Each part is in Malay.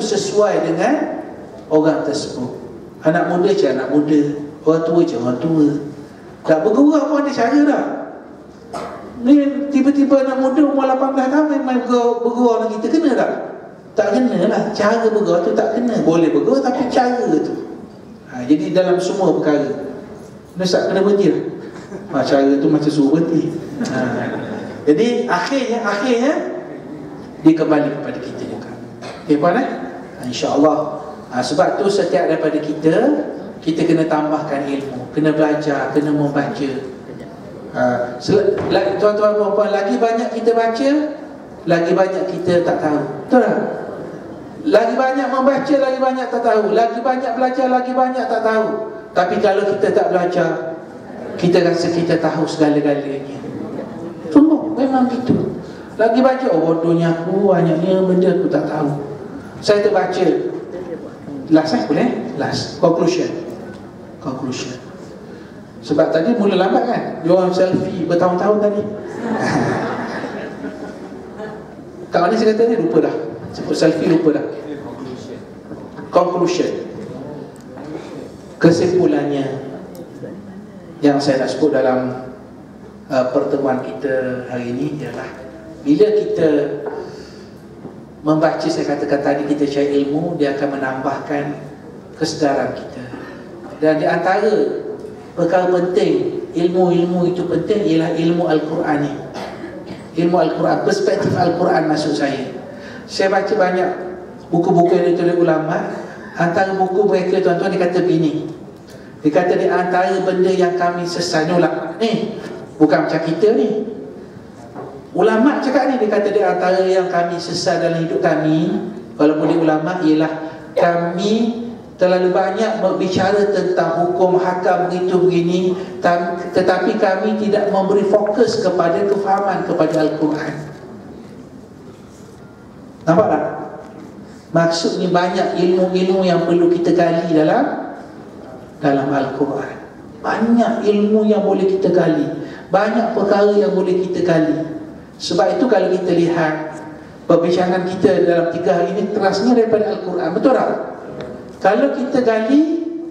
sesuai dengan orang tersebut. Anak muda je anak muda, orang tua je orang tua. Tak bergurau pun ada cara dah. Ni tiba-tiba anak muda umur 18 tahun main bergurau dengan kita, kena tak? Tak kena lah. Cara bergurau tu tak kena. Boleh bergurau tapi cara tu. Jadi dalam semua perkara Ustaz kena berhenti lah. Cara tu macam suruh berhenti. Jadi akhirnya dia kembali kepada kita juga. Okay puan InsyaAllah. Sebab tu setiap daripada kita kena tambahkan ilmu, kena belajar, kena membaca. Tuan-tuan dan puan, lagi banyak kita baca, lagi banyak kita tak tahu. Betul tak? Lagi banyak membaca, lagi banyak tak tahu. Lagi banyak belajar, lagi banyak tak tahu. Tapi kalau kita tak belajar, kita rasa kita tahu segala-galanya. Sungguh, memang gitu. Lagi baca, bodohnya aku, banyaknya benda aku tak tahu. Saya terbaca. Last boleh? Last. Conclusion. Sebab tadi mula lambat kan? Dia orang selfie bertahun-tahun tadi. Kat mana saya kata ni? Lupa dah. Sebut selfie lupa dah. Conclusion. Kesimpulannya yang saya nak sebut dalam pertemuan kita hari ini ialah bila kita membaca, saya katakan tadi, kita cari ilmu, dia akan menambahkan kesedaran kita. Dan di antara perkara penting, ilmu-ilmu itu penting, ialah ilmu Al-Quran ni. Ilmu Al-Quran, perspektif Al-Quran maksud saya. Saya baca banyak buku-buku yang ditulis ulama. Antara buku mereka, tuan-tuan, dia kata begini. Dia kata di antara benda yang kami sesat ni, ulama ni, bukan macam kita ni. Ulama cakap ni, dia kata di antara yang kami sesat dalam hidup kami, walaupun dia ulama, ialah kami terlalu banyak berbicara tentang hukum hakam begitu begini, tetapi kami tidak memberi fokus kepada kefahaman kepada Al-Quran. Nampak tak? Maksudnya banyak ilmu-ilmu yang perlu kita gali dalam Al-Quran. Banyak ilmu yang boleh kita gali, banyak perkara yang boleh kita gali. Sebab itu kalau kita lihat perbincangan kita dalam 3 hari ini terasnya daripada Al-Quran. Betul tak? Kalau kita gali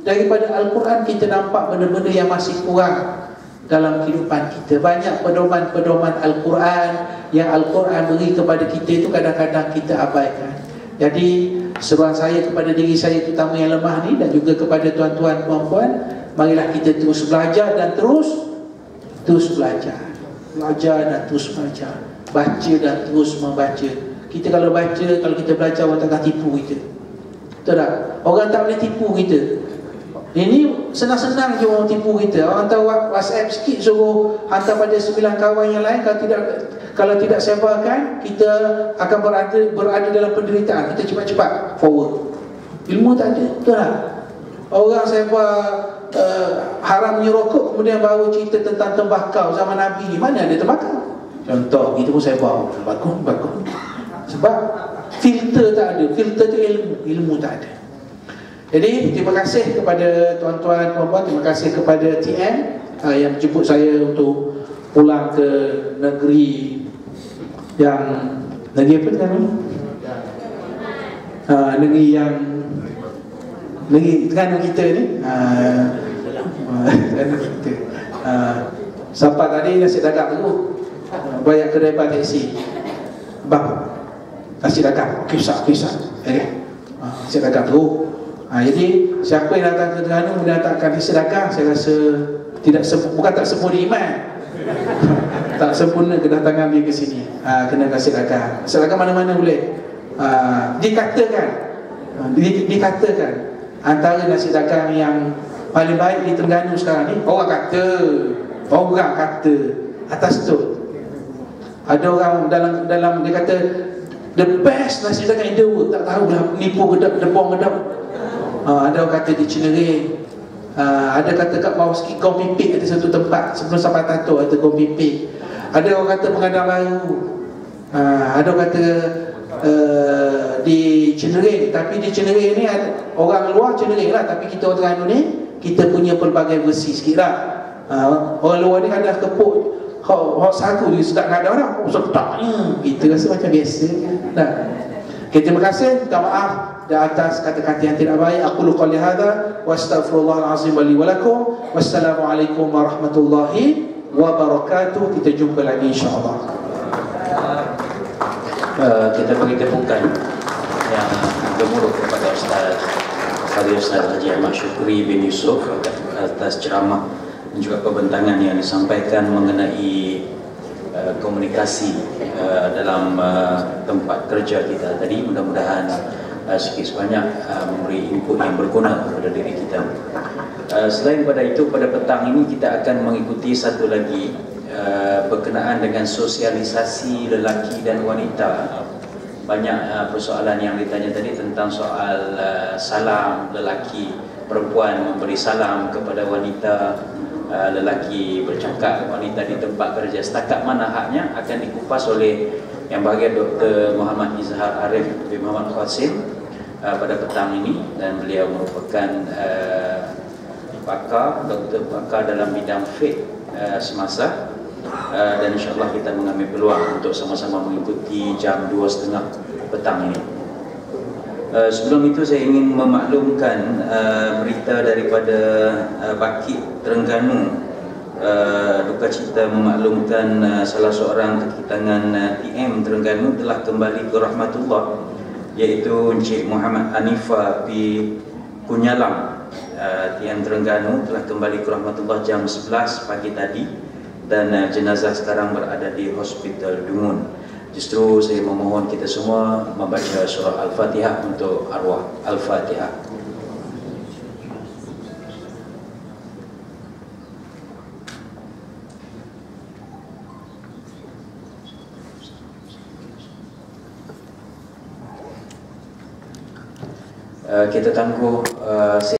daripada Al-Quran, kita nampak benda-benda yang masih kurang dalam kehidupan kita. Banyak pedoman-pedoman Al-Quran yang Al-Quran beri kepada kita itu kadang-kadang kita abaikan. Jadi seruan saya kepada diri saya, terutama yang lemah ni, dan juga kepada tuan-tuan, puan-puan, marilah kita terus belajar dan terus belajar. Belajar dan terus belajar. Baca dan terus membaca. Kita kalau baca, kalau kita belajar, orang takkan tipu kita. Betul tak? Orang tak boleh tipu kita. Ini senang-senang je orang tipu kita. Orang hantar WhatsApp sikit, suruh hantar pada 9 kawan yang lain. Kalau tidak sebarkan, kita akan berada dalam penderitaan. Kita cepat-cepat forward. Ilmu tak ada. Betul tak? Orang sebar haramnya rokok, kemudian baru cerita tentang tembakau zaman Nabi. Mana ada tembakau? Contoh, itu pun sebar. Bagus. Sebab filter tak ada. Filter tu ilmu tak ada. Jadi terima kasih kepada tuan-tuan, puan-puan. Terima kasih kepada TM yang menjemput saya untuk pulang ke negeri yang, negeri apa sekarang? Negeri Terengganu kita ni. Terengganu kita. Sampai tadi nasi dagang tu banyak kedai taksi. Bang, nasi dagang, kisah. Nasi dagang tu. Jadi siapa yang datang ke Terengganu mendatangkan nasi dagang, saya rasa bukan tak sempurna iman. Tak sempurna kedatangan dia ke sini. Kena nasi dagang. Nasi dagang mana-mana boleh. Dikatakan antara nasi dagang yang paling baik di Terengganu sekarang ni, orang kata atas tu. Ada orang dalam dia kata the best nasi dagang in the world. Tak tahulah, nipu gedap, depong gedap. Ada orang kata di Cinere. Ada kata kat bawah sikit Gong Pipik, ada satu tempat sebelum sampai Tato ada Gong Pipik. Ada orang kata Pengadang Baru. Ada orang kata di Cinere. Tapi di Cinere ni orang luar Cinere lah, tapi kita orang Terengganu ni kita punya pelbagai versi sikit lah. Orang luar ni ada kepuk hot satu dia sedap, ada orang sedapnya kita rasa macam biasa kan. Okay, terima kasih. Minta maaf di atas kata-kata yang tidak baik. Aku qouli hadza wa astaghfirullahal azim li wa lakum. Wassalamualaikum warahmatullahi wabarakatuh. Kita jumpa lagi insya-Allah. Kita beri tepukan yang gemuruh kepada Ustaz Haji Ahmad Syukri bin Yusuf atas ceramah dan juga perbentangan yang disampaikan mengenai komunikasi dalam tempat kerja kita tadi. Mudah-mudahan sikit sebanyak memberi input yang berguna kepada diri kita. Selain pada itu, pada petang ini kita akan mengikuti satu lagi berkenaan dengan sosialisasi lelaki dan wanita. Banyak persoalan yang ditanya tadi tentang soal salam lelaki, perempuan memberi salam kepada wanita, lelaki bercakap wanita di tempat kerja, setakat mana haknya akan dikupas oleh Yang Bahagia Dr. Muhammad Izhar Arif bin Muhammad Qasim pada petang ini, dan beliau merupakan doktor pakar dalam bidang fiqh semasa, dan insyaAllah kita mengambil peluang untuk sama-sama mengikuti jam 2.30 petang ini. Sebelum itu saya ingin memaklumkan berita daripada Bakit Terengganu. Duka cita memaklumkan salah seorang kaki tangan TM Terengganu telah kembali ke rahmatullah, iaitu Encik Muhammad Hanifah P. Kunyalam. TM Terengganu telah kembali ke rahmatullah jam 11 pagi tadi, dan jenazah sekarang berada di Hospital Dungun. Justru saya memohon kita semua membaca surah Al-Fatihah untuk arwah. Al-Fatihah. Kita tangguh